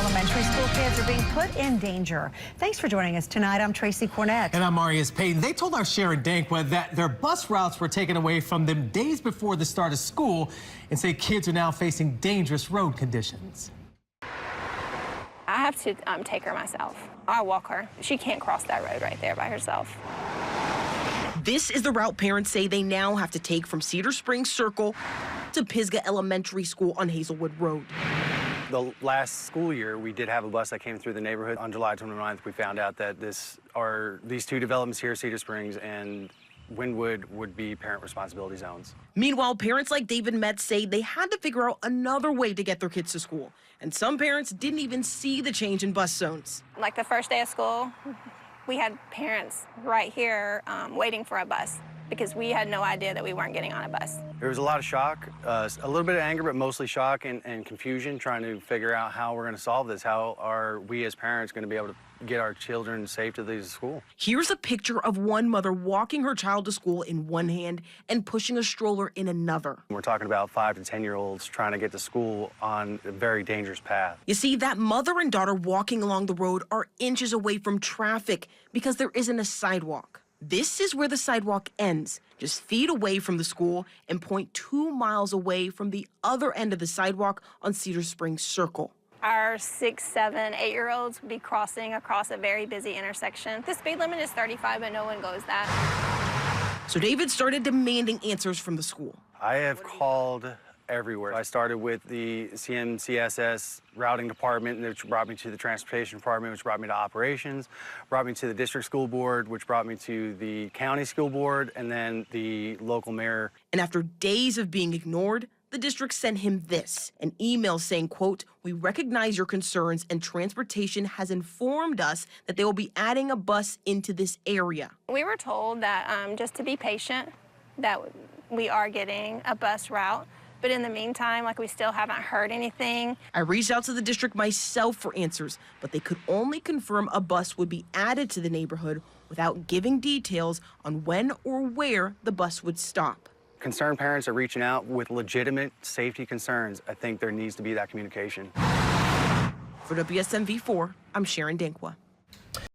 Elementary school kids are being put in danger. Thanks for joining us tonight. I'm Tracy Cornett. And I'm Marius Payton. They told our Sharon Dankwa that their bus routes were taken away from them days before the start of school and say kids are now facing dangerous road conditions. I have to take her myself. I walk her. She can't cross that road right there by herself. This is the route parents say they now have to take from Cedar Springs Circle to Pisgah Elementary School on Hazelwood Road. The last school year, we did have a bus that came through the neighborhood. On July 29th, we found out that these two developments here, Cedar Springs and Wynwood, would be parent responsibility zones. Meanwhile, parents like David Metz say they had to figure out another way to get their kids to school. And some parents didn't even see the change in bus zones. Like the first day of school, we had parents right here waiting for a bus because we had no idea that we weren't getting on a bus. There was a lot of shock, a little bit of anger, but mostly shock and confusion, trying to figure out how we're going to solve this. How are we as parents going to be able to get our children safe to the school? Here's a picture of one mother walking her child to school in one hand and pushing a stroller in another. We're talking about 5 to 10-year-olds trying to get to school on a very dangerous path. You see, that mother and daughter walking along the road are inches away from traffic because there isn't a sidewalk. This is where the sidewalk ends, just feet away from the school and 0.2 miles away from the other end of the sidewalk on Cedar Springs Circle. Our 6, 7, 8-year-olds would be crossing across a very busy intersection. The speed limit is 35, but no one goes that. So David started demanding answers from the school. I have called everywhere. I started with the CMCSS routing department, which brought me to the transportation department, which brought me to operations, brought me to the district school board, which brought me to the county school board, and then the local mayor. And after days of being ignored, the district sent him this, an email saying, quote, "We recognize your concerns and transportation has informed us that they will be adding a bus into this area." We were told that just to be patient, that we are getting a bus route. But in the meantime, we still haven't heard anything. I reached out to the district myself for answers, but they could only confirm a bus would be added to the neighborhood without giving details on when or where the bus would stop. Concerned parents are reaching out with legitimate safety concerns. I think there needs to be that communication. For WSMV4, I'm Sharon Dankwa.